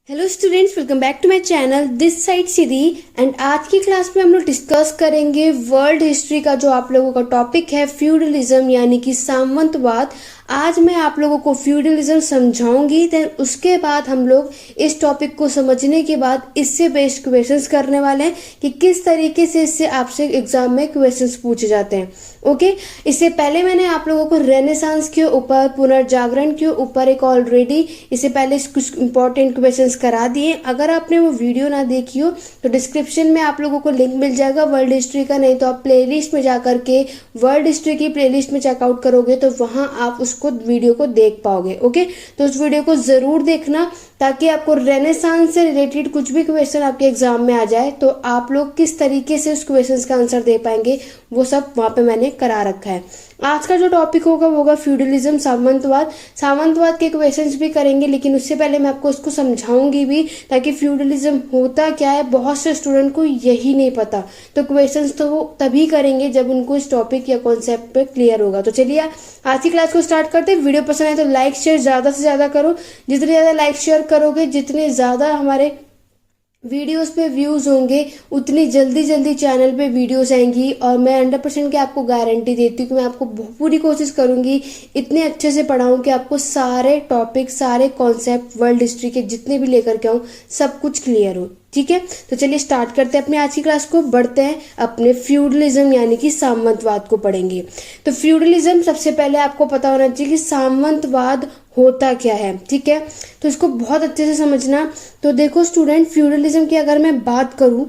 Hello students, welcome back to my channel this side Siddhi. And आज की class में हम लोग डिस्कस करेंगे वर्ल्ड हिस्ट्री का जो आप लोगों का टॉपिक है फ्यूडलिज्म यानी कि सामंतवाद। आज मैं आप लोगों को फ्यूडलिज्म समझाऊंगी, देन उसके बाद हम लोग इस टॉपिक को समझने के बाद इससे बेस्ड क्वेश्चंस करने वाले हैं कि किस तरीके से इससे आपसे एग्जाम में क्वेश्चंस पूछे जाते हैं। ओके, इससे पहले मैंने आप लोगों को रेनेसांस के ऊपर, पुनर्जागरण के ऊपर एक ऑलरेडी इससे पहले कुछ इंपॉर्टेंट क्वेश्चंस करा दिए। अगर आपने वो वीडियो ना देखी हो तो डिस्क्रिप्शन में आप लोगों को लिंक मिल जाएगा वर्ल्ड हिस्ट्री का, नहीं तो आप प्लेलिस्ट में जा करके वर्ल्ड हिस्ट्री की प्लेलिस्ट में चेकआउट करोगे तो वहां आप उसको वीडियो को देख पाओगे। ओके, तो उस वीडियो को जरूर देखना ताकि आपको रेनेसांस से रिलेटेड कुछ भी क्वेश्चन आपके एग्जाम में आ जाए तो आप लोग किस तरीके से उस क्वेश्चंस का आंसर दे पाएंगे, वो सब वहां पे मैंने करा रखा है। आज का जो टॉपिक होगा वो होगा फ्यूडलिज्म, सामंतवाद। सामंतवाद के क्वेश्चंस भी करेंगे, लेकिन उससे पहले मैं आपको उसको समझाऊंगी भी ताकि फ्यूडलिज्म होता क्या है बहुत से स्टूडेंट को यही नहीं पता। तो क्वेश्चंस तो वो तभी करेंगे जब उनको इस टॉपिक या कॉन्सेप्ट पे क्लियर होगा। तो चलिए आज की क्लास को स्टार्ट करते हैं। वीडियो पसंद आए तो लाइक शेयर ज्यादा से ज्यादा करो। जितने ज्यादा लाइक शेयर करोगे, जितने ज्यादा हमारे वीडियोस पे व्यूज होंगे, उतनी जल्दी जल्दी चैनल पे वीडियोस आएंगी। और मैं 100% की आपको गारंटी देती हूँ कि मैं आपको पूरी कोशिश करूंगी इतने अच्छे से पढ़ाऊं कि आपको सारे टॉपिक, सारे कॉन्सेप्ट वर्ल्ड हिस्ट्री के जितने भी लेकर के आऊँ सब कुछ क्लियर हो। ठीक है, तो चलिए स्टार्ट करते हैं अपनी आज की क्लास को। बढ़ते हैं अपने फ्यूडलिज्म यानी कि सामंतवाद को पढ़ेंगे। तो फ्यूडलिज्म सबसे पहले आपको पता होना चाहिए कि सामंतवाद होता क्या है। ठीक है, तो इसको बहुत अच्छे से समझना। तो देखो स्टूडेंट, फ्यूडलिज्म की अगर मैं बात करूं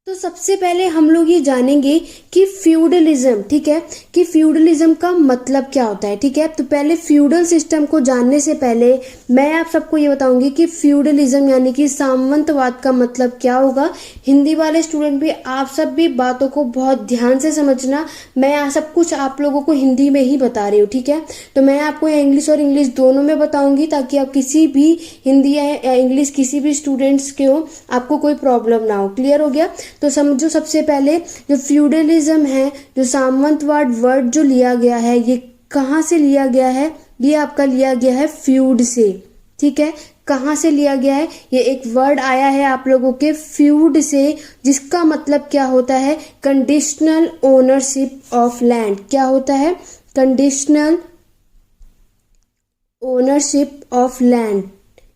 तो सबसे पहले हम लोग ये जानेंगे कि फ्यूडलिज्म, ठीक है, कि फ्यूडलिज्म का मतलब क्या होता है। ठीक है, तो पहले फ्यूडल सिस्टम को जानने से पहले मैं आप सबको ये बताऊंगी कि फ्यूडलिज्म यानी कि सामंतवाद का मतलब क्या होगा। हिंदी वाले स्टूडेंट भी, आप सब भी बातों को बहुत ध्यान से समझना। मैं सब कुछ आप लोगों को हिंदी में ही बता रही हूँ। ठीक है, तो मैं आपको इंग्लिश और इंग्लिश दोनों में बताऊंगी ताकि आप किसी भी हिंदी या इंग्लिश किसी भी स्टूडेंट्स के हो आपको कोई प्रॉब्लम ना हो। क्लियर हो गया? तो समझो सबसे पहले जो फ्यूडलिज्म है, जो सामंतवाद वर्ड जो लिया गया है, ये कहाँ से लिया गया है? ये आपका लिया गया है फ्यूड से। ठीक है, कहाँ से लिया गया है? ये एक वर्ड आया है आप लोगों के फ्यूड से, जिसका मतलब क्या होता है? Conditional ownership of land. क्या होता है? Conditional ownership of land.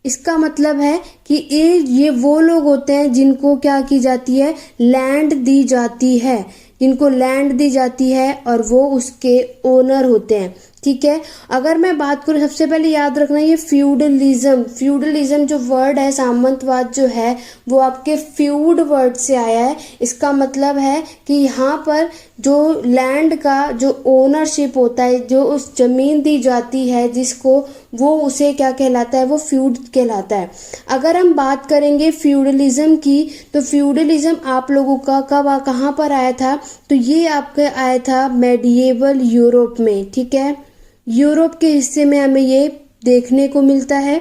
इसका मतलब है कि ये वो लोग होते हैं जिनको क्या की जाती है? लैंड दी जाती है, जिनको लैंड दी जाती है और वो उसके ओनर होते हैं। ठीक है, अगर मैं बात करूं, सबसे पहले याद रखना ये फ्यूडलिज्म जो वर्ड है, सामंतवाद जो है, वो आपके फ्यूड वर्ड से आया है। इसका मतलब है कि यहाँ पर जो लैंड का जो ओनरशिप होता है, जो उस जमीन दी जाती है जिसको, वो उसे क्या कहलाता है? वो फ्यूड कहलाता है। अगर हम बात करेंगे फ्यूडलिज्म की, तो फ्यूडलिज्म आप लोगों का कहाँ पर आया था? तो ये आपका आया था मेडिएवल यूरोप में। ठीक है, यूरोप के हिस्से में हमें ये देखने को मिलता है।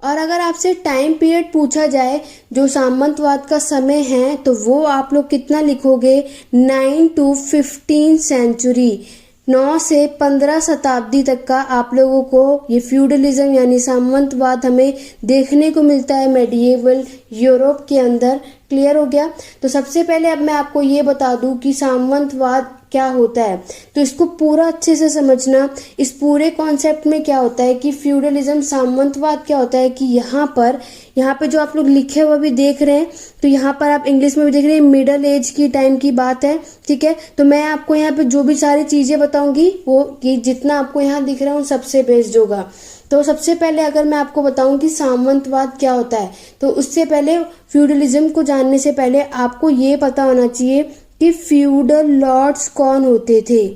और अगर आपसे टाइम पीरियड पूछा जाए जो सामंतवाद का समय है, तो वो आप लोग कितना लिखोगे? 9 to 15 सेंचुरी, 9 से 15 शताब्दी तक का आप लोगों को ये फ्यूडलिज्म यानी सामंतवाद हमें देखने को मिलता है मेडिएवल यूरोप के अंदर। क्लियर हो गया? तो सबसे पहले अब मैं आपको ये बता दूं कि सामंतवाद क्या होता है, तो इसको पूरा अच्छे से समझना। इस पूरे कॉन्सेप्ट में क्या होता है कि फ्यूडलिज्म, सामंतवाद क्या होता है कि यहाँ पे जो आप लोग लिखे हुए भी देख रहे हैं, तो यहाँ पर आप इंग्लिश में भी देख रहे हैं, मिडल एज की टाइम की बात है। ठीक है, तो मैं आपको यहाँ पे जो भी सारी चीजें बताऊंगी वो ये जितना आपको यहाँ दिख रहा है उन सबसे बेस्ड होगा। तो सबसे पहले अगर मैं आपको बताऊं कि सामंतवाद क्या होता है, तो उससे पहले फ्यूडलिज्म को जानने से पहले आपको ये पता होना चाहिए कि फ्यूडल लॉर्ड्स कौन होते थे।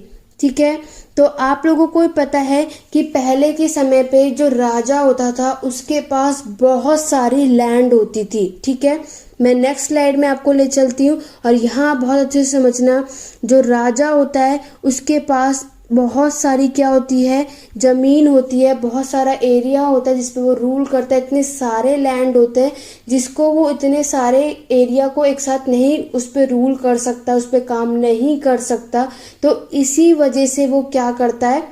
ठीक है, तो आप लोगों को पता है कि पहले के समय पे जो राजा होता था उसके पास बहुत सारी लैंड होती थी। ठीक है, मैं नेक्स्ट स्लाइड में आपको ले चलती हूँ और यहाँ बहुत अच्छे से समझना। जो राजा होता है उसके पास बहुत सारी क्या होती है? जमीन होती है, बहुत सारा एरिया होता है जिसपे वो रूल करता है। इतने सारे लैंड होते हैं जिसको वो इतने सारे एरिया को एक साथ नहीं उस पे रूल कर सकता, उस पे काम नहीं कर सकता। तो इसी वजह से वो क्या करता है?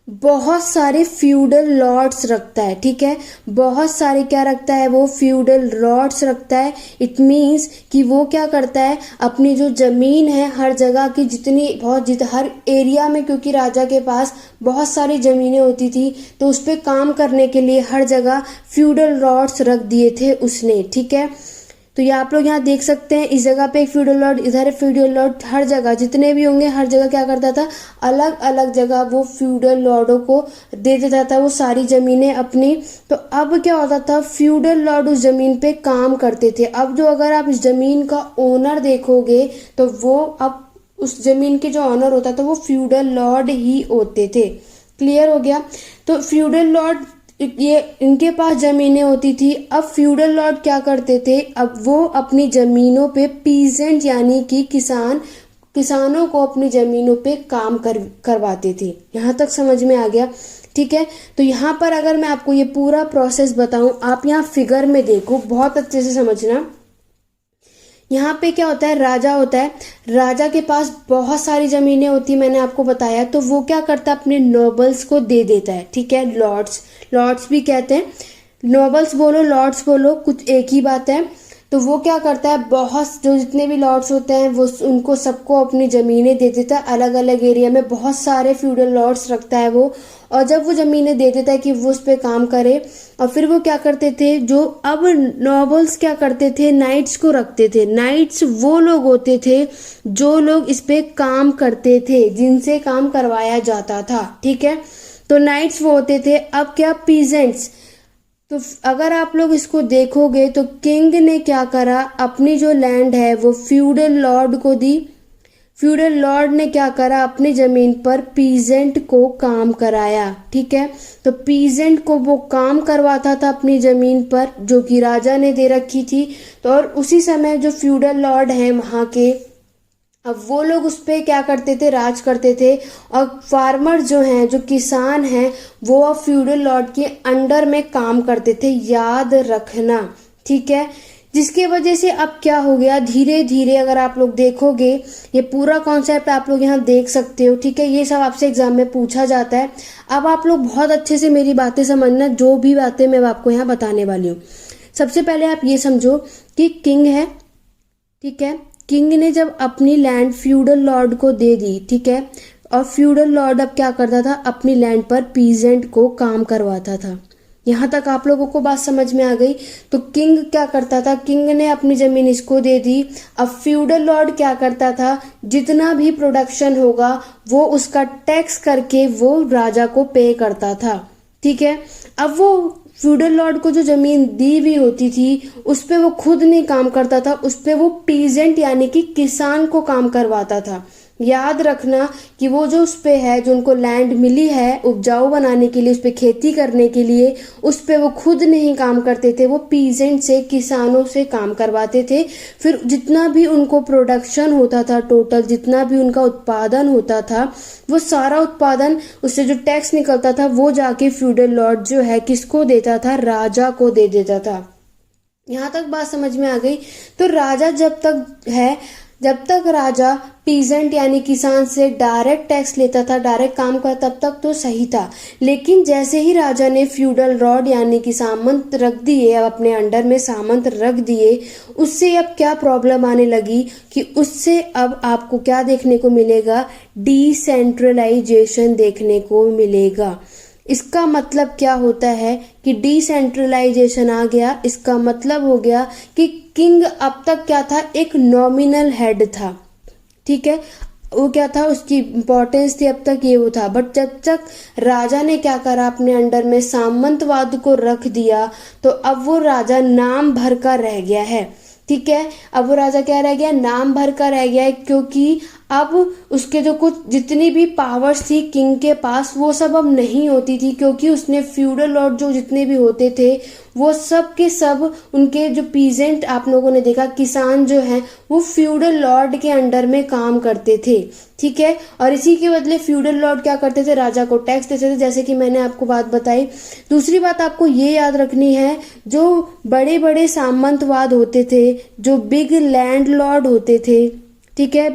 बहुत सारे फ्यूडल लॉर्ड्स रखता है, ठीक है। बहुत सारे क्या रखता है वो, फ्यूडल लॉर्ड्स रखता है। इट मीन्स कि वो क्या करता है, अपनी जो जमीन है हर जगह की हर एरिया में, क्योंकि राजा के पास बहुत सारी जमीनें होती थी तो उस पर काम करने के लिए हर जगह फ्यूडल लॉर्ड्स रख दिए थे उसने, ठीक है। तो ये आप लोग यहाँ देख सकते हैं, इस जगह पे एक फ्यूडल लॉर्ड, इधर एक फ्यूडल लॉर्ड, हर जगह जितने भी होंगे हर जगह क्या करता था, अलग अलग जगह वो फ्यूडल लॉर्डों को दे देता था वो सारी जमीनें अपनी। तो अब क्या होता था, फ्यूडल लॉर्ड उस जमीन पे काम करते थे। अब जो अगर आप इस जमीन का ओनर देखोगे तो वो अब उस जमीन के जो ऑनर होता था वो फ्यूडल लॉर्ड ही होते थे। क्लियर हो गया। तो फ्यूडल लॉर्ड, ये इनके पास जमीनें होती थी। अब फ्यूडल लॉर्ड क्या करते थे, अब वो अपनी जमीनों पे पीजेंट यानी कि किसानों को अपनी जमीनों पे काम करवाते थे। यहाँ तक समझ में आ गया, ठीक है। तो यहाँ पर अगर मैं आपको ये पूरा प्रोसेस बताऊं, आप यहाँ फिगर में देखो, बहुत अच्छे से समझना। यहाँ पे क्या होता है, राजा होता है, राजा के पास बहुत सारी जमीनें होती, मैंने आपको बताया। तो वो क्या करता है, अपने नोबल्स को दे देता है, ठीक है। लॉर्ड्स भी कहते हैं, नोबल्स बोलो लॉर्ड्स बोलो कुछ एक ही बात है। तो वो क्या करता है, बहुत जो जितने भी लॉर्ड्स होते हैं वो उनको सबको अपनी जमीनें दे देता है, अलग अलग एरिया में बहुत सारे फ्यूडल लॉर्ड्स रखता है वो। और जब वो जमीनें दे देता है कि वो उस पर काम करे, और फिर वो क्या करते थे, जो अब नॉबल्स क्या करते थे, नाइट्स को रखते थे। नाइट्स वो लोग होते थे जो लोग इस पे काम करते थे, जिनसे काम करवाया जाता था, ठीक है। तो नाइट्स वो होते थे। अब क्या, पीजेंट्स। तो अगर आप लोग इसको देखोगे तो किंग ने क्या करा, अपनी जो लैंड है वो फ्यूडल लॉर्ड को दी। फ्यूडल लॉर्ड ने क्या करा, अपनी जमीन पर पीजेंट को काम कराया, ठीक है। तो पीजेंट को वो काम करवाता था अपनी जमीन पर, जो कि राजा ने दे रखी थी। तो और उसी समय जो फ्यूडल लॉर्ड हैं वहां के, अब वो लोग उस पे क्या करते थे, राज करते थे। और फार्मर जो हैं, जो किसान हैं, वो अब फ्यूडल लॉर्ड के अंडर में काम करते थे, याद रखना, ठीक है। जिसके वजह से अब क्या हो गया, धीरे धीरे अगर आप लोग देखोगे, ये पूरा कॉन्सेप्ट आप लोग यहाँ देख सकते हो, ठीक है। ये सब आपसे एग्जाम में पूछा जाता है। अब आप लोग बहुत अच्छे से मेरी बातें समझना, जो भी बातें मैं आपको यहाँ बताने वाली हूँ। सबसे पहले आप ये समझो कि किंग है, ठीक है। किंग ने जब अपनी लैंड फ्यूडल लॉर्ड को दे दी, ठीक है, और फ्यूडल लॉर्ड अब क्या करता था, अपनी लैंड पर पीजेंट को काम करवाता था। यहाँ तक आप लोगों को बात समझ में आ गई। तो किंग क्या करता था, किंग ने अपनी जमीन इसको दे दी। अब फ्यूडल लॉर्ड क्या करता था, जितना भी प्रोडक्शन होगा वो उसका टैक्स करके वो राजा को पे करता था, ठीक है। अब वो फ्यूडल लॉर्ड को जो जमीन दी हुई होती थी उस पे वो खुद नहीं काम करता था, उस पे वो पीजेंट यानी कि किसान को काम करवाता था। याद रखना कि वो जो उस पे है, जो उनको लैंड मिली है उपजाऊ बनाने के लिए, उस पे खेती करने के लिए, उस पे वो खुद नहीं काम करते थे, वो पीजेंट से, किसानों से काम करवाते थे। फिर जितना भी उनको प्रोडक्शन होता था, टोटल जितना भी उनका उत्पादन होता था, वो सारा उत्पादन, उससे जो टैक्स निकलता था वो जाके फ्यूडल लॉर्ड जो है किसको देता था, राजा को दे देता था। यहाँ तक बात समझ में आ गई। तो राजा जब तक राजा पीजेंट यानी किसान से डायरेक्ट टैक्स लेता था, डायरेक्ट काम का, तब तक तो सही था। लेकिन जैसे ही राजा ने फ्यूडल लॉर्ड यानी कि सामंत रख दिए, अब अपने अंडर में सामंत रख दिए, उससे अब क्या प्रॉब्लम आने लगी कि उससे अब आपको क्या देखने को मिलेगा, डिसेंट्रलाइजेशन देखने को मिलेगा। इसका मतलब क्या होता है कि डिसेंट्रलाइजेशन आ गया। इसका मतलब हो गया कि किंग अब तक क्या था, एक नॉमिनल हेड था, ठीक है। वो क्या था, उसकी इंपॉर्टेंस थी अब तक ये वो था। बट जब तक राजा ने क्या करा, अपने अंडर में सामंतवाद को रख दिया, तो अब वो राजा नाम भर का रह गया है, ठीक है। अब वो राजा क्या रह गया, नाम भर का रह गया है, क्योंकि अब उसके जो कुछ जितनी भी पावर्स थी किंग के पास वो सब अब नहीं होती थी, क्योंकि उसने फ्यूडल लॉर्ड जो जितने भी होते थे वो सब के सब, उनके जो पीजेंट आप लोगों ने देखा, किसान जो हैं, वो फ्यूडल लॉर्ड के अंडर में काम करते थे, ठीक है। और इसी के बदले फ्यूडल लॉर्ड क्या करते थे, राजा को टैक्स देते थे, जैसे कि मैंने आपको बात बताई। दूसरी बात आपको ये याद रखनी है, जो बड़े बड़े सामंतवाद होते थे, जो बिग लैंड लॉर्ड होते थे, ठीक है,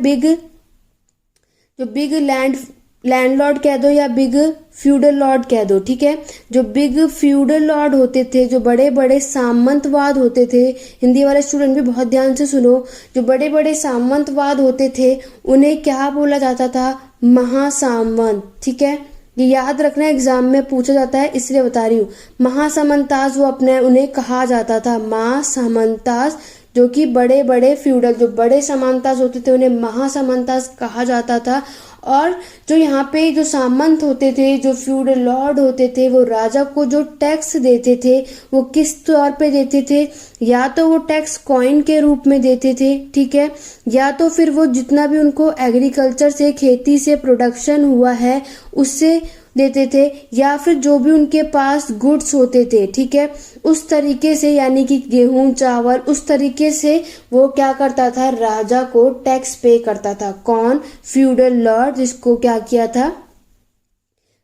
बिग लैंड लैंडलॉर्ड कह दो या बिग फ्यूडल लॉर्ड कह दो, ठीक है। जो बिग फ्यूडल लॉर्ड होते थे, जो बड़े बड़े सामंतवाद होते थे, हिंदी वाले स्टूडेंट भी बहुत ध्यान से सुनो, जो बड़े बड़े सामंतवाद होते थे उन्हें क्या बोला जाता था? महासामंत, ठीक है। ये याद रखना, एग्जाम में पूछा जाता है इसलिए बता रही हूँ। महासामंताज वो अपने उन्हें कहा जाता था, महासामंताज, जो कि बड़े बड़े फ्यूडल, जो बड़े सामंताज होते थे उन्हें महासामंताज कहा जाता था। और जो यहाँ पे जो सामंत होते थे, जो फ्यूडल लॉर्ड होते थे, वो राजा को जो टैक्स देते थे वो किस तौर पे देते थे? या तो वो टैक्स कॉइन के रूप में देते थे, ठीक है, या तो फिर वो जितना भी उनको एग्रीकल्चर से, खेती से प्रोडक्शन हुआ है उससे देते थे, या फिर जो भी उनके पास गुड्स होते थे, ठीक है, उस तरीके से, यानी कि गेहूं चावल, उस तरीके से वो क्या करता था? राजा को टैक्स पे करता था। कौन? फ्यूडल लॉर्ड, जिसको क्या किया था?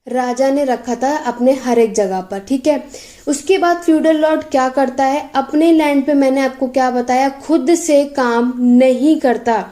राजा ने रखा था अपने हर एक जगह पर, ठीक है। उसके बाद फ्यूडल लॉर्ड क्या करता है? अपने लैंड पे मैंने आपको क्या बताया, खुद से काम नहीं करता,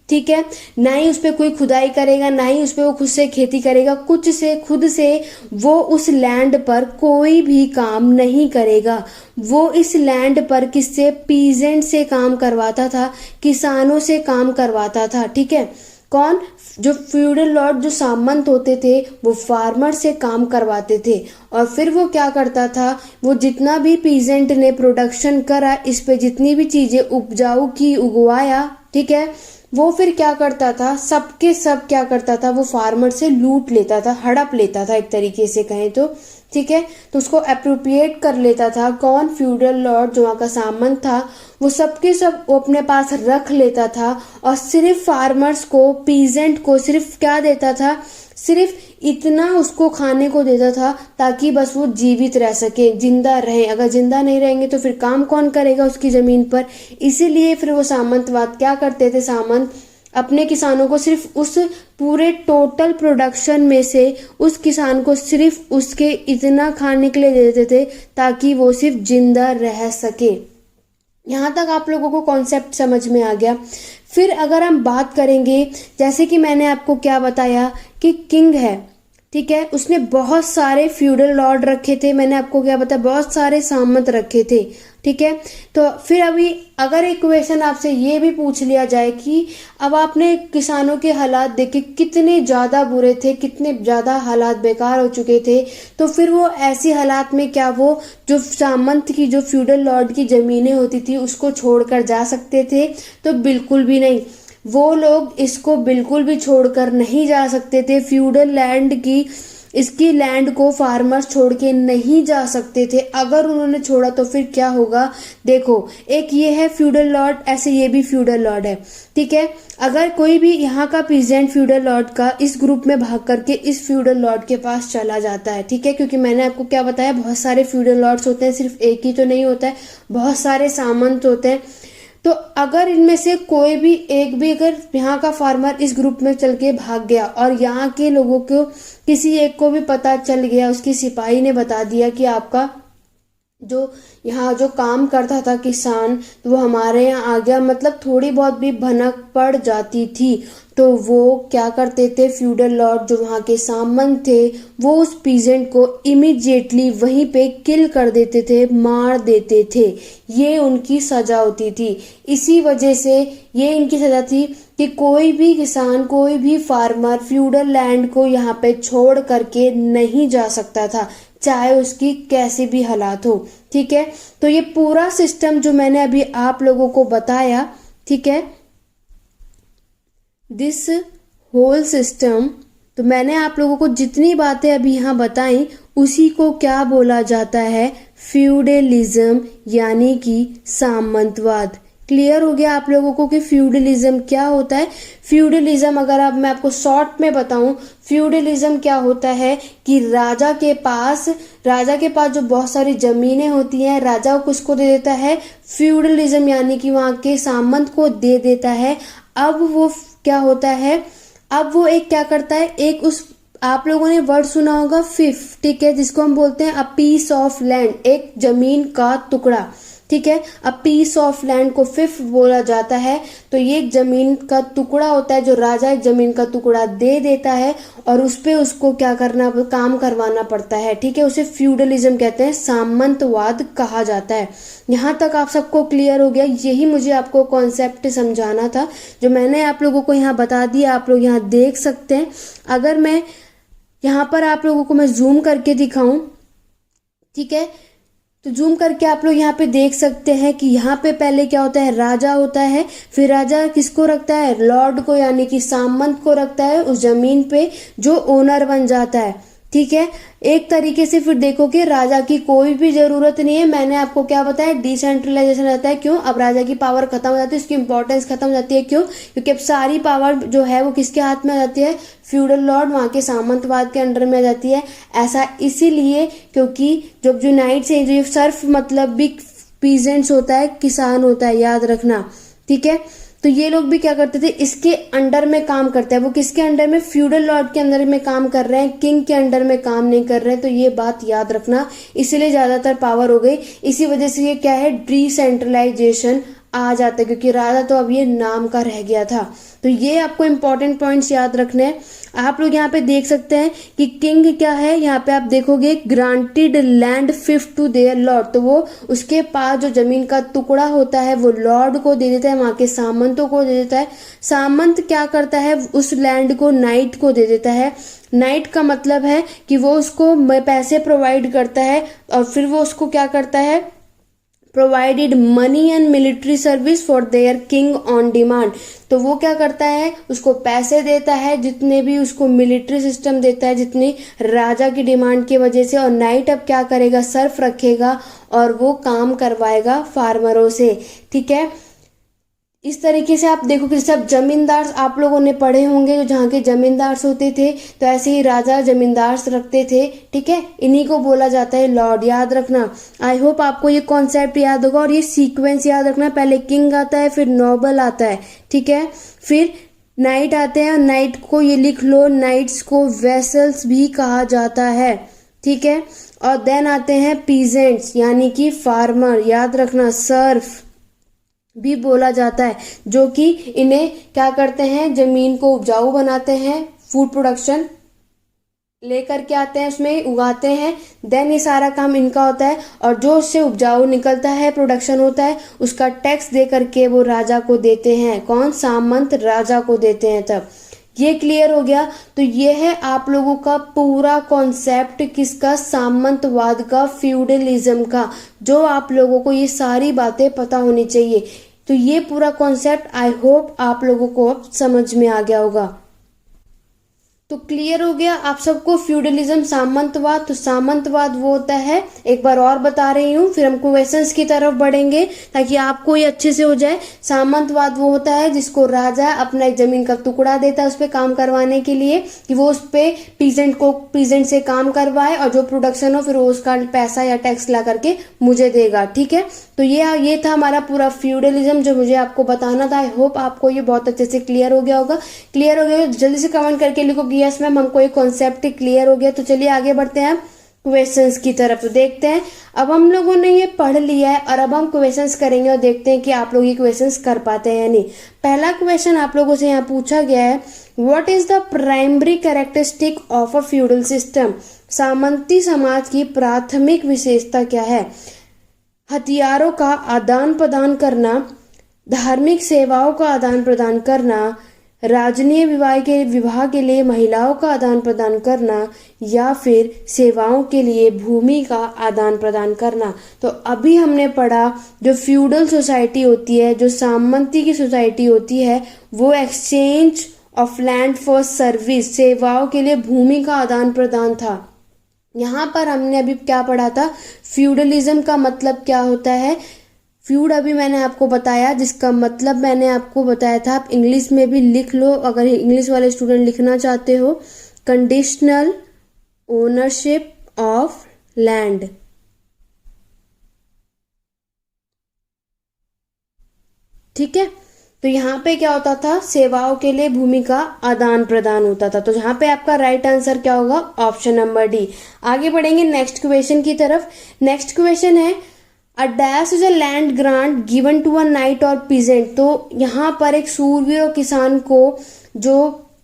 ठीक है। ना ही उस पर कोई खुदाई करेगा, ना ही उस पर वो खुद से खेती करेगा, कुछ से खुद से वो उस लैंड पर कोई भी काम नहीं करेगा। वो इस लैंड पर किससे? पीजेंट से काम करवाता था, किसानों से काम करवाता था, ठीक है। कौन? जो फ्यूडल लॉर्ड, जो सामंत होते थे, वो फार्मर से काम करवाते थे। और फिर वो क्या करता था? वो जितना भी पीजेंट ने प्रोडक्शन करा, इस पे जितनी भी चीजें उपजाऊ की, उगवाया, ठीक है, वो फिर क्या करता था? सबके सब क्या करता था? वो फार्मर से लूट लेता था, हड़प लेता था, एक तरीके से कहें तो, ठीक है। तो उसको अप्रोप्रिएट कर लेता था। कौन? फ्यूडल लॉर्ड, जो वहाँ का सामंत था, वो सबके सब वो अपने पास रख लेता था और सिर्फ फार्मर्स को, पीजेंट को सिर्फ क्या देता था? सिर्फ इतना उसको खाने को देता था ताकि बस वो जीवित रह सके, जिंदा रहे। अगर जिंदा नहीं रहेंगे तो फिर काम कौन करेगा उसकी जमीन पर? इसीलिए फिर वो सामंतवाद क्या करते थे? सामंत अपने किसानों को सिर्फ उस पूरे टोटल प्रोडक्शन में से उस किसान को सिर्फ उसके इतना खाने के लिए दे देते थे ताकि वो सिर्फ जिंदा रह सके। यहाँ तक आप लोगों को कॉन्सेप्ट समझ में आ गया। फिर अगर हम बात करेंगे, जैसे कि मैंने आपको क्या बताया कि किंग है, ठीक है, उसने बहुत सारे फ्यूडल लॉर्ड रखे थे। मैंने आपको क्या बताया? बहुत सारे सामंत रखे थे, ठीक है। तो फिर अभी अगर एक क्वेश्चन आपसे ये भी पूछ लिया जाए कि अब आपने किसानों के हालात देखे कितने ज़्यादा बुरे थे, कितने ज़्यादा हालात बेकार हो चुके थे, तो फिर वो ऐसे हालात में क्या वो जो सामंत की, जो फ्यूडल लॉर्ड की ज़मीनें होती थी उसको छोड़कर जा सकते थे? तो बिल्कुल भी नहीं। वो लोग इसको बिल्कुल भी छोड़कर नहीं जा सकते थे। फ्यूडल लैंड की, इसकी लैंड को फार्मर्स छोड़ के नहीं जा सकते थे। अगर उन्होंने छोड़ा तो फिर क्या होगा? देखो, एक ये है फ्यूडल लॉर्ड, ऐसे ये भी फ्यूडल लॉर्ड है, ठीक है। अगर कोई भी यहाँ का पीजेंट फ्यूडल लॉर्ड का इस ग्रुप में भाग करके इस फ्यूडल लॉर्ड के पास चला जाता है, ठीक है, क्योंकि मैंने आपको क्या बताया, बहुत सारे फ्यूडल लॉर्ड्स होते हैं, सिर्फ एक ही तो नहीं होता है, बहुत सारे सामंत होते हैं। तो अगर इनमें से कोई भी एक भी, अगर यहाँ का फार्मर इस ग्रुप में चल के भाग गया और यहाँ के लोगों को किसी एक को भी पता चल गया, उसकी सिपाही ने बता दिया कि आपका जो यहाँ जो काम करता था किसान, तो वो हमारे यहाँ आ गया, मतलब थोड़ी बहुत भी भनक पड़ जाती थी, तो वो क्या करते थे? फ्यूडल लॉर्ड, जो वहाँ के सामंत थे, वो उस पीजेंट को इमीडिएटली वहीं पे किल कर देते थे, मार देते थे। ये उनकी सजा होती थी। इसी वजह से ये इनकी सजा थी कि कोई भी किसान, कोई भी फार्मर फ्यूडल लैंड को यहाँ पे छोड़ करके नहीं जा सकता था, चाहे उसकी कैसी भी हालात हो, ठीक है। तो ये पूरा सिस्टम जो मैंने अभी आप लोगों को बताया, ठीक है, दिस होल सिस्टम, तो मैंने आप लोगों को जितनी बातें अभी यहाँ बताई उसी को क्या बोला जाता है? फ्यूडलिज्म, यानी कि सामंतवाद। क्लियर हो गया आप लोगों को कि फ्यूडलिज्म क्या होता है? फ्यूडलिज्म, अगर अब मैं आपको शॉर्ट में बताऊं, फ्यूडलिज्म क्या होता है कि राजा के पास जो बहुत सारी जमीनें होती हैं, राजा को किसको दे देता है? फ्यूडलिज्म, यानी कि वहां के सामंत को दे देता है। अब वो क्या होता है? अब वो एक क्या करता है, एक उस, आप लोगों ने वर्ड सुना होगा फिफ, ठीक है, जिसको हम बोलते हैं अ पीस ऑफ लैंड, एक जमीन का टुकड़ा, ठीक है। अब पीस ऑफ लैंड को फिफ्थ बोला जाता है। तो ये एक जमीन का टुकड़ा होता है जो राजा एक जमीन का टुकड़ा दे देता है और उस पे उसको क्या करना, काम करवाना पड़ता है, ठीक है। उसे फ्यूडलिज्म कहते हैं, सामंतवाद कहा जाता है। यहाँ तक आप सबको क्लियर हो गया? यही मुझे आपको कॉन्सेप्ट समझाना था जो मैंने आप लोगों को यहाँ बता दिया। आप लोग यहाँ देख सकते हैं। अगर मैं यहाँ पर आप लोगों को मैं जूम करके दिखाऊं, ठीक है, तो जूम करके आप लोग यहाँ पे देख सकते हैं कि यहाँ पे पहले क्या होता है, राजा होता है। फिर राजा किसको रखता है, लॉर्ड को, यानी कि सामंत को रखता है उस जमीन पे जो ओनर बन जाता है, ठीक है। एक तरीके से फिर देखो कि राजा की कोई भी जरूरत नहीं है। मैंने आपको क्या बताया, डिसेंट्रलाइजेशन रहता है। क्यों? अब राजा की पावर खत्म हो जाती है, उसकी इंपॉर्टेंस खत्म हो जाती है। क्यों? क्योंकि अब सारी पावर जो है वो किसके हाथ में आ जाती है, फ्यूडल लॉर्ड, वहां के सामंतवाद के अंडर में आ जाती है। ऐसा इसीलिए क्योंकि जब जो नाइट्स हैं, जो सर्फ मतलब भी पीजेंट्स होता है, किसान होता है, याद रखना, ठीक है। तो ये लोग भी क्या करते थे, इसके अंडर में काम करते हैं। वो किसके अंडर में, फ्यूडल लॉर्ड के अंदर में काम कर रहे हैं, किंग के अंडर में काम नहीं कर रहे हैं। तो ये बात याद रखना, इसीलिए ज्यादातर पावर हो गई। इसी वजह से ये क्या है, डिसेंट्रलाइजेशन आ जाता है, क्योंकि राजा तो अब ये नाम का रह गया था। तो ये आपको इंपॉर्टेंट पॉइंट्स याद रखने हैं। आप लोग यहाँ पे देख सकते हैं कि किंग क्या है, यहाँ पे आप देखोगे granted land fifth to their lord. तो वो उसके पास जो जमीन का टुकड़ा होता है वो लॉर्ड को दे देता है, वहां के सामंतों को दे देता है। सामंत क्या करता है, उस लैंड को नाइट को दे देता है। नाइट का मतलब है कि वो उसको पैसे प्रोवाइड करता है और फिर वो उसको क्या करता है, provided money and military service for their king on demand. तो वो क्या करता है, उसको पैसे देता है, जितने भी उसको मिलिट्री सिस्टम देता है, जितनी राजा की डिमांड की वजह से। और नाइट अब क्या करेगा, सर्फ रखेगा और वो काम करवाएगा फार्मरों से, ठीक है। इस तरीके से आप देखो कि सब जमींदार आप लोगों ने पढ़े होंगे, जो जहाँ के जमींदार होते थे, तो ऐसे ही राजा जमींदार रखते थे, ठीक है। इन्हीं को बोला जाता है लॉर्ड, याद रखना। आई होप आपको ये कॉन्सेप्ट याद होगा और ये सीक्वेंस याद रखना। पहले किंग आता है, फिर नोबल आता है, ठीक है, फिर नाइट आते हैं। नाइट को ये लिख लो, नाइट्स को वेसल्स भी कहा जाता है, ठीक है। और देन आते हैं पीजेंट्स, यानी कि फार्मर, याद रखना, सर्फ भी बोला जाता है, जो कि इन्हें क्या करते हैं, जमीन को उपजाऊ बनाते हैं, फूड प्रोडक्शन लेकर के आते हैं, उसमें उगाते हैं। देन ये सारा काम इनका होता है और जो उससे उपजाऊ निकलता है, प्रोडक्शन होता है, उसका टैक्स दे करके वो राजा को देते हैं। कौन? सामंत राजा को देते हैं। तब ये क्लियर हो गया। तो ये है आप लोगों का पूरा कॉन्सेप्ट किसका, सामंतवाद का, फ्यूडलिज्म का, जो आप लोगों को ये सारी बातें पता होनी चाहिए। तो ये पूरा कॉन्सेप्ट आई होप आप लोगों को अब समझ में आ गया होगा। तो क्लियर हो गया आप सबको फ्यूडलिज्म, सामंतवाद। तो सामंतवाद वो होता है, एक बार और बता रही हूँ, फिर हम क्वेश्चंस की तरफ बढ़ेंगे ताकि आपको ये अच्छे से हो जाए। सामंतवाद वो होता है जिसको राजा अपना एक जमीन का टुकड़ा देता है उस पर काम करवाने के लिए, कि वो उस पे पीजेंट से काम करवाए और जो प्रोडक्शन हो फिर वो उसका पैसा या टैक्स ला करके मुझे देगा, ठीक है। तो ये था हमारा पूरा फ्यूडलिज्म जो मुझे आपको बताना था। आई होप आपको ये बहुत अच्छे से क्लियर हो गया होगा। क्लियर हो गया जल्दी से कमेंट करके लिखो कि यस मैम हमको ये कॉन्सेप्ट क्लियर हो गया। तो चलिए आगे बढ़ते हैं क्वेश्चंस की तरफ। तो देखते हैं, अब हम लोगों ने ये पढ़ लिया है और अब हम क्वेश्चंस करेंगे और देखते हैं कि आप लोग ये क्वेश्चंस कर पाते हैं या नहीं। पहला क्वेश्चन आप लोगों से यहाँ पूछा गया है, what is the primary characteristic of a feudal system. सामंती समाज की प्राथमिक विशेषता क्या है। हथियारों का आदान प्रदान करना, धार्मिक सेवाओं का आदान प्रदान करना, राजनीय विवाह के लिए महिलाओं का आदान प्रदान करना, या फिर सेवाओं के लिए भूमि का आदान प्रदान करना। तो अभी हमने पढ़ा जो फ्यूडल सोसाइटी होती है, जो सामंती की सोसाइटी होती है, वो exchange of land for service, सेवाओं के लिए भूमि का आदान प्रदान था। यहाँ पर हमने अभी क्या पढ़ा था, फ्यूडलिज्म का मतलब क्या होता है। फ्यूड अभी मैंने आपको बताया, जिसका मतलब मैंने आपको बताया था, आप इंग्लिश में भी लिख लो अगर इंग्लिश वाले स्टूडेंट लिखना चाहते हो, कंडीशनल ओनरशिप ऑफ लैंड। ठीक है, तो यहाँ पे क्या होता था, सेवाओं के लिए भूमि का आदान प्रदान होता था। तो यहाँ पे आपका राइट आंसर क्या होगा, ऑप्शन नंबर डी। आगे बढ़ेंगे नेक्स्ट क्वेश्चन की तरफ। नेक्स्ट क्वेश्चन है, a dash is a land grant given to a knight और पीजेंट। तो यहाँ पर एक सूरवीर और किसान को जो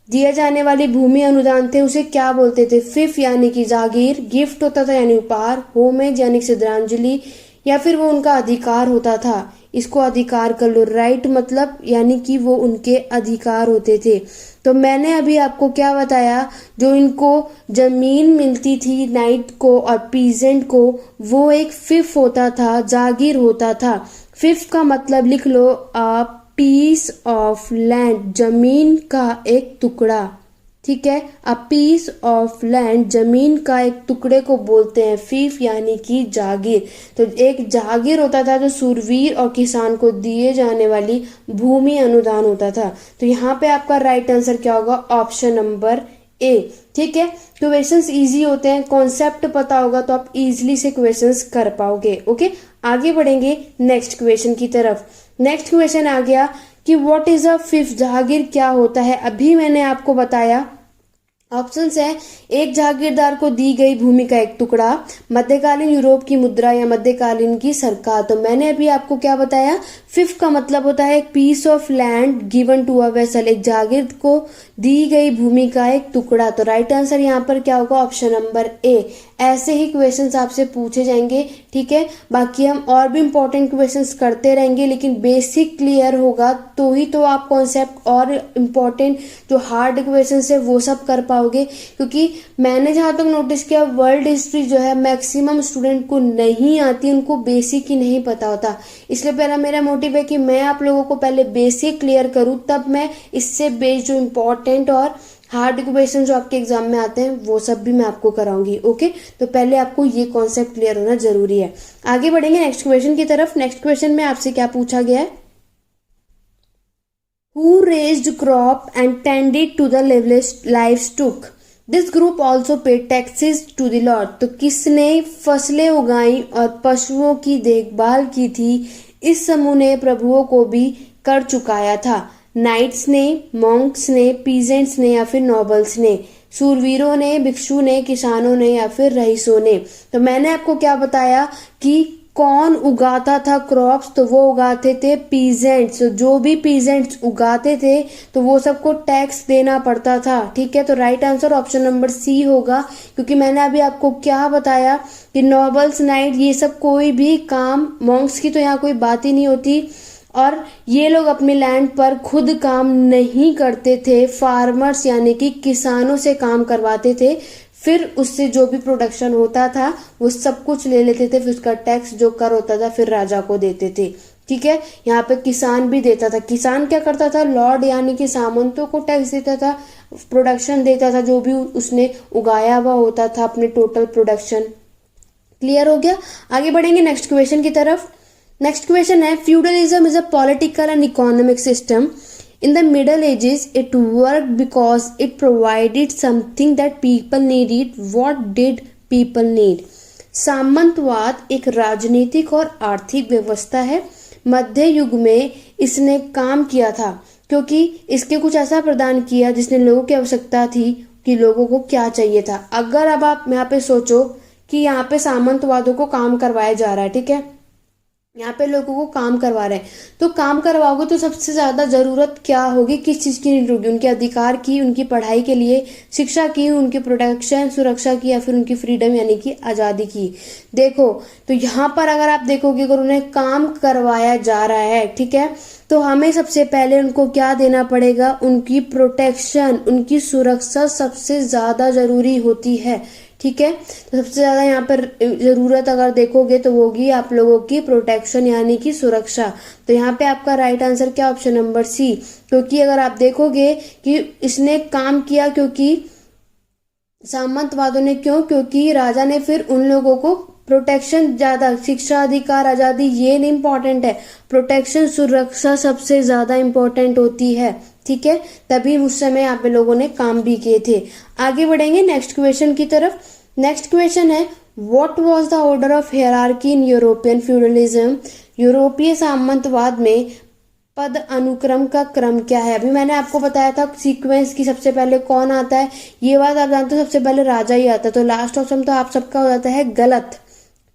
दिए जाने वाली भूमि अनुदान थे उसे क्या बोलते थे? फिफ यानी कि जागीर, गिफ्ट होता था यानी उपहार, होमेज यानी श्रद्धांजलि, या फिर वो उनका अधिकार होता था। इसको अधिकार कर लो, राइट मतलब यानी कि वो उनके अधिकार होते थे। तो मैंने अभी आपको क्या बताया, जो इनको जमीन मिलती थी नाइट को और पीजेंट को, वो एक फिफ होता था, जागीर होता था। फिफ का मतलब लिख लो आप, पीस ऑफ लैंड, जमीन का एक टुकड़ा, ठीक है। अ पीस ऑफ लैंड, जमीन का एक टुकड़े को बोलते हैं फीफ यानी कि जागीर। तो एक जागीर होता था जो सूरवीर और किसान को दिए जाने वाली भूमि अनुदान होता था। तो यहाँ पे आपका राइट आंसर क्या होगा? ऑप्शन नंबर ए, ठीक है। क्वेश्चंस इजी होते हैं, कॉन्सेप्ट पता होगा तो आप इजीली से क्वेश्चंस कर पाओगे। ओके, आगे बढ़ेंगे नेक्स्ट क्वेश्चन की तरफ। नेक्स्ट क्वेश्चन आ गया कि व्हाट इज अ फिफ्थ, जागीर क्या होता है? अभी मैंने आपको बताया, ऑप्शंस है, एक जागीरदार को दी गई भूमि का एक टुकड़ा, मध्यकालीन यूरोप की मुद्रा या मध्यकालीन की सरकार। तो मैंने अभी आपको क्या बताया, फिफ्थ का मतलब होता है एक piece of land given to a vassal, एक जागीर को दी गई भूमि का एक टुकड़ा। तो राइट आंसर यहाँ पर क्या होगा? Option number A. ऐसे ही क्वेश्चंस आपसे पूछे जाएंगे, ठीक है। बाकी हम और भी इंपॉर्टेंट क्वेश्चंस करते रहेंगे, लेकिन बेसिक क्लियर होगा तो ही तो आप कॉन्सेप्ट और इम्पोर्टेंट जो हार्ड क्वेश्चंस है वो सब कर पाओगे। क्योंकि मैंने जहाँ तक नोटिस किया, वर्ल्ड हिस्ट्री जो है मैक्सिमम स्टूडेंट को नहीं आती, उनको बेसिक ही नहीं पता होता। इसलिए पहला मेरा मोटिव है कि मैं आप लोगों को पहले बेसिक क्लियर करूँ, तब मैं इससे बेस्ड जो इम्पोर्टेंट और हार्ड क्वेश्चन जो आपके एग्जाम में आते हैं वो सब भी मैं आपको कराऊंगी। ओके, तो पहले आपको ये कॉन्सेप्ट क्लियर होना जरूरी है। आगे बढ़ेंगे नेक्स्ट क्वेश्चन की तरफ। नेक्स्ट क्वेश्चन में आपसे क्या पूछा गया है? Who raised crop and tended to the livestock, this group also paid taxes to the lord. तो किसने फसलें उगाई और पशुओं की देखभाल की थी? इस समूह ने प्रभुओं को भी कर चुकाया था। नाइट्स ने, मॉन्क्स ने, पीजेंट्स ने या फिर नॉबल्स ने, सूरवीरों ने, भिक्षु ने, किसानों ने या फिर रईसों ने। तो मैंने आपको क्या बताया कि कौन उगाता था क्रॉप्स? तो वो उगाते थे पीजेंट्स। जो भी पीजेंट्स उगाते थे तो वो सबको टैक्स देना पड़ता था, ठीक है। तो right answer option number C होगा, क्योंकि मैंने अभी आपको क्या बताया कि नॉबल्स, नाइट, ये सब कोई भी काम, मॉन्क्स की तो यहाँ कोई बात ही नहीं होती, और ये लोग अपने लैंड पर खुद काम नहीं करते थे। फार्मर्स यानी कि किसानों से काम करवाते थे, फिर उससे जो भी प्रोडक्शन होता था वो सब कुछ ले लेते थे, फिर उसका टैक्स जो कर होता था फिर राजा को देते थे, ठीक है। यहाँ पे किसान भी देता था। किसान क्या करता था? लॉर्ड यानी कि सामंतों को टैक्स देता था, प्रोडक्शन देता था जो भी उसने उगाया हुआ होता था, अपने टोटल प्रोडक्शन। क्लियर हो गया? आगे बढ़ेंगे नेक्स्ट क्वेश्चन की तरफ। नेक्स्ट क्वेश्चन है, feudalism is a political and economic system. In the Middle Ages, it worked because it provided something that people needed. What did people need? सामंतवाद एक राजनीतिक और आर्थिक व्यवस्था है। मध्य युग में इसने काम किया था क्योंकि इसके कुछ ऐसा प्रदान किया जिसने लोगों की आवश्यकता थी कि लोगों को क्या चाहिए था। अगर अब आप यहाँ पे सोचो कि यहाँ पे सामंतवादों को काम करवाया जा रहा है, ठीक है, यहाँ पे लोगों को काम करवा रहे हैं, तो काम करवाओगे तो सबसे ज्यादा जरूरत क्या होगी? किस चीज की नीड होगी? उनके अधिकार की, उनकी पढ़ाई के लिए, शिक्षा की, उनकी प्रोटेक्शन, सुरक्षा की, या फिर उनकी फ्रीडम यानी कि आजादी की। देखो, तो यहाँ पर अगर आप देखोगे, अगर उन्हें काम करवाया जा रहा है, ठीक है, तो हमें सबसे पहले उनको क्या देना पड़ेगा? उनकी प्रोटेक्शन, उनकी सुरक्षा सबसे ज्यादा जरूरी होती है, ठीक है। तो सबसे ज्यादा यहाँ पर जरूरत अगर देखोगे तो वो होगी आप लोगों की प्रोटेक्शन यानी कि सुरक्षा। तो यहाँ पे आपका राइट आंसर क्या? Option number C. क्योंकि अगर आप देखोगे कि इसने काम किया, क्योंकि सामंतवादों ने, क्योंकि राजा ने फिर उन लोगों को प्रोटेक्शन ज्यादा, शिक्षा, अधिकार, आजादी ये नहीं इंपॉर्टेंट है, प्रोटेक्शन, सुरक्षा सबसे ज्यादा इंपॉर्टेंट होती है, ठीक है। तभी उस समय यहाँ पे लोगों ने काम भी किए थे। आगे बढ़ेंगे नेक्स्ट क्वेश्चन की तरफ। नेक्स्ट क्वेश्चन है, what was the order of hierarchy in European feudalism? यूरोपीय सामंतवाद में पद अनुक्रम का क्रम क्या है? अभी मैंने आपको बताया था सीक्वेंस की, सबसे पहले कौन आता है, ये बात आप जानते हो, सबसे पहले राजा ही आता है। तो लास्ट ऑप्शन तो आप सबका हो जाता है गलत,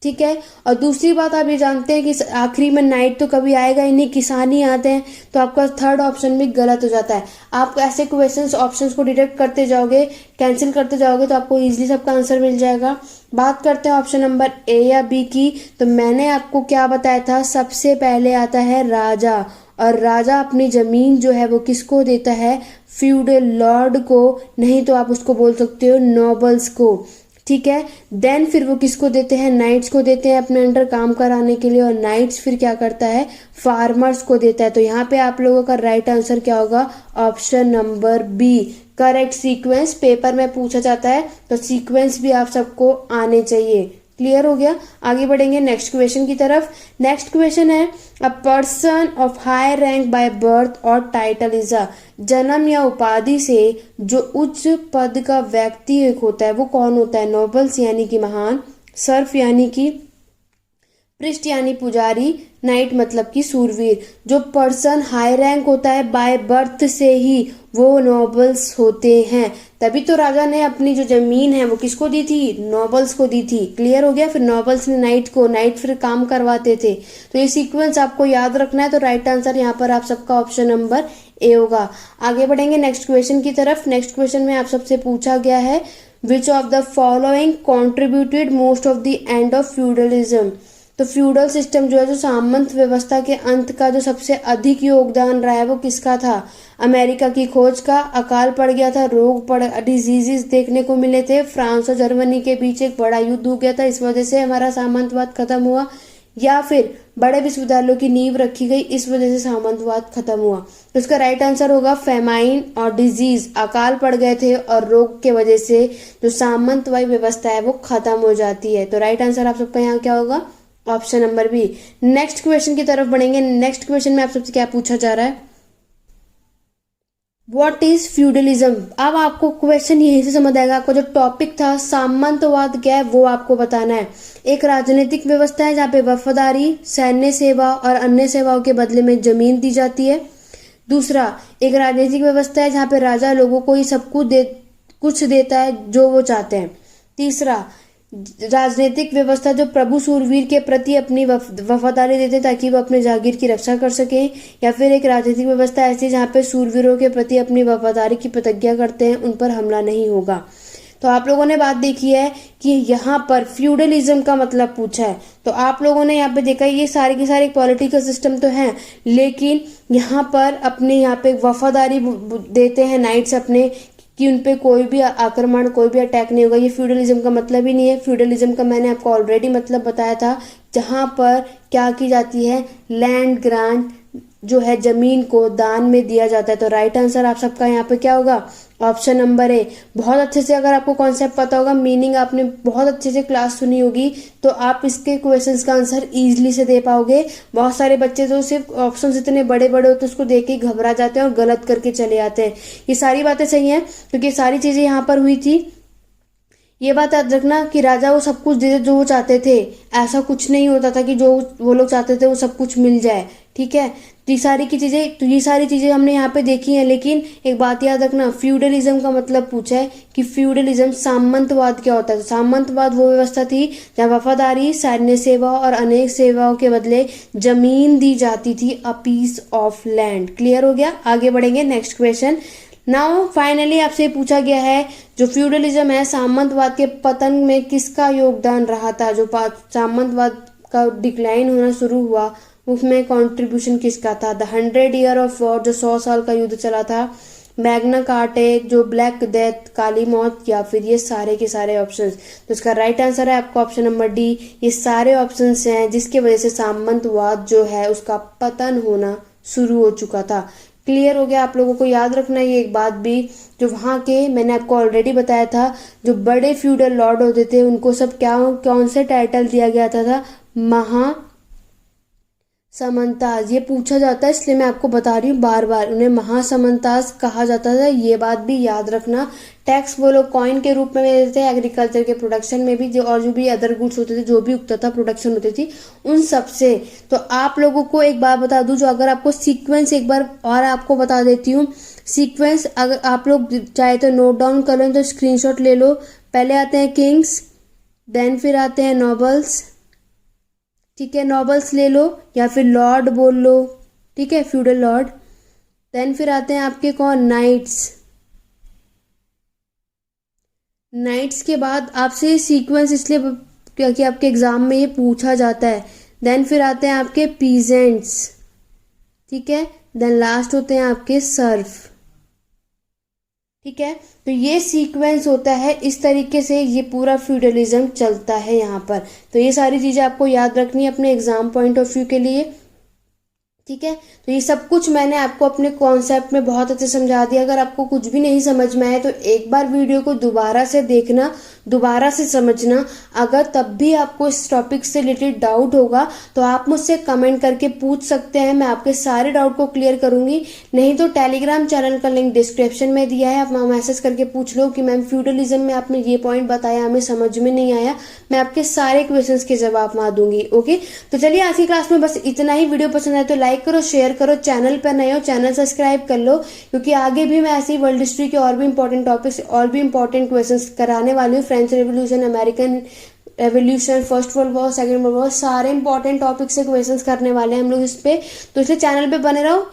ठीक है। और दूसरी बात आप ये जानते हैं कि आखिरी में नाइट तो कभी आएगा ही नहीं, किसान ही आते हैं, तो आपका थर्ड ऑप्शन भी गलत हो जाता है। आप ऐसे क्वेश्चंस ऑप्शंस को डिडक्ट करते जाओगे, कैंसिल करते जाओगे, तो आपको इजीली सबका आंसर मिल जाएगा। बात करते हैं ऑप्शन नंबर ए या बी की, तो मैंने आपको क्या बताया था, सबसे पहले आता है राजा, और राजा अपनी जमीन जो है वो किसको देता है, फ्यूडल लॉर्ड को, नहीं तो आप उसको बोल सकते हो नॉबल्स को, ठीक है। देन फिर वो किसको देते हैं, नाइट्स को देते हैं अपने अंडर काम कराने के लिए, और नाइट्स फिर क्या करता है, फार्मर्स को देता है। तो यहाँ पे आप लोगों का राइट आंसर क्या होगा, option number B, correct sequence paper में पूछा जाता है, तो सीक्वेंस भी आप सबको आने चाहिए। क्लियर हो गया। आगे बढ़ेंगे नेक्स्ट क्वेश्चन की तरफ। नेक्स्ट क्वेश्चन है, a person of high rank by birth और टाइटल इज अ, जन्म या उपाधि से जो उच्च पद का व्यक्ति एक होता है वो कौन होता है, नोबल्स यानी कि महान, सर्फ यानी कि पृष्ठ यानी पुजारी, नाइट मतलब कि सूरवीर। जो पर्सन हाई रैंक होता है बाय बर्थ से ही वो नोबल्स होते हैं। तभी तो राजा ने अपनी जो जमीन है वो किसको दी थी, नोबल्स को दी थी। क्लियर हो गया। फिर नोबल्स ने नाइट को, नाइट फिर काम करवाते थे। तो ये सीक्वेंस आपको याद रखना है। तो राइट आंसर यहाँ पर आप सबका ऑप्शन नंबर ए होगा। आगे बढ़ेंगे नेक्स्ट क्वेश्चन की तरफ। नेक्स्ट क्वेश्चन में आप सबसे पूछा गया है, which of the following contributed most of the end of feudalism. तो फ्यूडल सिस्टम जो है, जो सामंत व्यवस्था के अंत का जो सबसे अधिक योगदान रहा है वो किसका था, अमेरिका की खोज का, अकाल पड़ गया था, रोग पड़, डिजीजेस देखने को मिले थे, फ्रांस और जर्मनी के बीच एक बड़ा युद्ध हो गया था, इस वजह से हमारा सामंतवाद खत्म हुआ, या फिर बड़े विश्वविद्यालयों की नींव रखी गई, इस वजह से सामंतवाद खत्म हुआ। तो इसका राइट आंसर होगा फेमाइन और डिजीज, अकाल पड़ गए थे और रोग के वजह से जो सामंतवादी व्यवस्था है वो खत्म हो जाती है। तो राइट आंसर आप सबका यहाँ क्या होगा, option number B. Next question की तरफ बढ़ेंगे। नेक्स्ट क्वेश्चन में आप सबसे क्या पूछा जा रहा है, व्हाट इज फ्यूडलिज्म। अब आपको क्वेश्चन यहीं से समझ आएगा। आपका जो टॉपिक था सामंतवाद क्या है वो आपको बताना है। एक राजनीतिक व्यवस्था है जहाँ पे वफादारी, सैन्य सेवा और अन्य सेवाओं के बदले में जमीन दी जाती है। दूसरा, एक राजनीतिक व्यवस्था है जहाँ पे राजा लोगों को ही सब कुछ देता है जो वो चाहते हैं। तीसरा, राजनीतिक व्यवस्था जो प्रभु सूरवीर के प्रति अपनी वफादारी देते ताकि वो अपने जागीर की रक्षा कर सकें। या फिर एक राजनीतिक व्यवस्था ऐसी जहाँ पे सूरवीरों के प्रति अपनी वफादारी की प्रतिज्ञा करते हैं, उन पर हमला नहीं होगा। तो आप लोगों ने बात देखी है कि यहाँ पर फ्यूडलिज्म का मतलब पूछा है। तो आप लोगों ने यहाँ पे देखा ये सारे के सारे पॉलिटिकल सिस्टम तो हैं, लेकिन यहाँ पर अपने यहाँ पे वफादारी देते हैं नाइट्स अपने, कि उन पे कोई भी आक्रमण, कोई भी अटैक नहीं होगा। ये फ्यूडलिज्म का मतलब ही नहीं है। फ्यूडलिज्म का मैंने आपको ऑलरेडी मतलब बताया था, जहाँ पर क्या की जाती है, लैंड ग्रांट जो है जमीन को दान में दिया जाता है। तो राइट आंसर आप सबका यहाँ पे क्या होगा, ऑप्शन नंबर ए। बहुत अच्छे से अगर आपको कॉन्सेप्ट पता होगा, मीनिंग आपने बहुत अच्छे से क्लास सुनी होगी, तो आप इसके क्वेश्चंस का आंसर इजीली से दे पाओगे। बहुत सारे बच्चे तो सिर्फ ऑप्शंस इतने बड़े बड़े होते हैं उसको देख के घबरा जाते हैं और गलत करके चले आते हैं। ये सारी बातें सही हैं क्योंकि सारी चीजें यहाँ पर हुई थी। ये बात याद रखना कि राजा वो सब कुछ दे जो वो चाहते थे, ऐसा कुछ नहीं होता था कि जो वो लोग चाहते थे वो सब कुछ मिल जाए। ठीक है, तो ये सारी चीजें हमने यहाँ पे देखी हैं। लेकिन एक बात याद रखना, फ्यूडलिज्म का मतलब पूछा है कि फ्यूडलिज्म सामंतवाद क्या होता है। सामंतवाद वो व्यवस्था थी जहाँ वफादारी, सैन्य सेवा और अनेक सेवाओं के बदले जमीन दी जाती थी, a piece of land. Clear हो गया। आगे बढ़ेंगे नेक्स्ट क्वेश्चन। नाउ फाइनली आपसे पूछा गया है, जो फ्यूडलिज्म है सामंतवाद के पतन में किसका योगदान रहा था। जो सामंतवाद का डिक्लाइन होना शुरू हुआ उसमें कंट्रीब्यूशन किसका था। द 100 ईयर ऑफ वॉर, जो 100 साल का युद्ध चला था, मैग्ना कार्टे, जो ब्लैक डेथ, काली मौत, या फिर ये सारे के सारे ऑप्शंस। तो इसका राइट आंसर है आपका ऑप्शन नंबर डी। ये सारे ऑप्शंस हैं जिसकी वजह से सामंतवाद जो है उसका पतन होना शुरू हो चुका था। क्लियर हो गया। आप लोगों को याद रखना ये एक बात भी, जो वहाँ के मैंने आपको ऑलरेडी बताया था, जो बड़े फ्यूडल लॉर्ड होते थे उनको सब क्या कौन से टाइटल दिया गया था महा समंताज। ये पूछा जाता है इसलिए मैं आपको बता रही हूँ बार बार, उन्हें महासमंताज कहा जाता था। ये बात भी याद रखना। टैक्स वो लोग कॉइन के रूप में देते थे एग्रीकल्चर के प्रोडक्शन में भी, और जो भी अदर गुड्स होते थे, जो भी उगता था, प्रोडक्शन होती थी, उन सब से। तो आप लोगों को एक बात बता दूं, जो अगर आपको सीक्वेंस एक बार और आपको बता देती हूँ सीक्वेंस, अगर आप लोग चाहे तो नोट डाउन कर लो, तो स्क्रीनशॉट ले लो। पहले आते हैं किंग्स, देन फिर आते हैं नॉबल्स, ठीक है, नॉबल्स ले लो या फिर लॉर्ड बोल लो, ठीक है, फ्यूडल लॉर्ड। देन फिर आते हैं आपके कौन, नाइट्स। नाइट्स के बाद आपसे ये सीक्वेंस इसलिए क्योंकि आपके एग्जाम में ये पूछा जाता है। देन फिर आते हैं आपके पीजेंट्स, ठीक है। देन लास्ट होते हैं आपके सर्फ, ठीक है। तो ये सीक्वेंस होता है, इस तरीके से ये पूरा फ्यूडलिज्म चलता है यहाँ पर। तो ये सारी चीज़ें आपको याद रखनी है अपने एग्जाम पॉइंट ऑफ व्यू के लिए, ठीक है। तो ये सब कुछ मैंने आपको अपने कॉन्सेप्ट में बहुत अच्छे समझा दिया। अगर आपको कुछ भी नहीं समझ में आए तो एक बार वीडियो को दोबारा से देखना, दोबारा से समझना। अगर तब भी आपको इस टॉपिक से रिलेटेड डाउट होगा तो आप मुझसे कमेंट करके पूछ सकते हैं, मैं आपके सारे डाउट को क्लियर करूंगी। नहीं तो टेलीग्राम चैनल का लिंक डिस्क्रिप्शन में दिया है, आप मैसेज करके पूछ लो कि मैम फ्यूडलिज्म में आपने ये पॉइंट बताया, हमें समझ में नहीं आया, मैं आपके सारे क्वेश्चन के जवाब वहां दूंगी। ओके, तो चलिए आज की क्लास में बस इतना ही। वीडियो पसंद आए तो लाइक करो, शेयर करो, चैनल पर नए हो चैनल सब्सक्राइब कर लो, क्योंकि आगे भी मैं ऐसे ही वर्ल्ड हिस्ट्री के और भी इंपॉर्टेंट टॉपिक्स और भी इंपॉर्टेंट क्वेश्चंस कराने वाली हूँ। French revolution, American revolution, first world war, second world war, सारे इंपॉर्टेंट टॉपिक से क्वेश्चंस करने वाले हैं हम लोग इस पे। तो इसलिए चैनल पे बने रहो,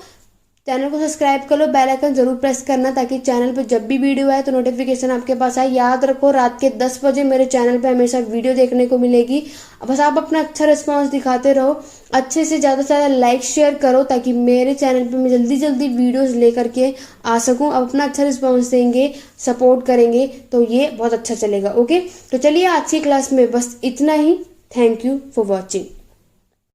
चैनल को सब्सक्राइब कर लो, बेल आइकन जरूर प्रेस करना ताकि चैनल पे जब भी वीडियो आए तो नोटिफिकेशन आपके पास आए। याद रखो रात के 10 बजे मेरे चैनल पे हमेशा वीडियो देखने को मिलेगी। बस आप अपना अच्छा रिस्पांस दिखाते रहो, अच्छे से ज़्यादा लाइक शेयर करो ताकि मेरे चैनल पे मैं जल्दी जल्दी वीडियोस लेकर के आ सकूं। अब अपना अच्छा रिस्पांस देंगे, सपोर्ट करेंगे तो ये बहुत अच्छा चलेगा। ओके, तो चलिए आज की क्लास में बस इतना ही। Thank you for watching.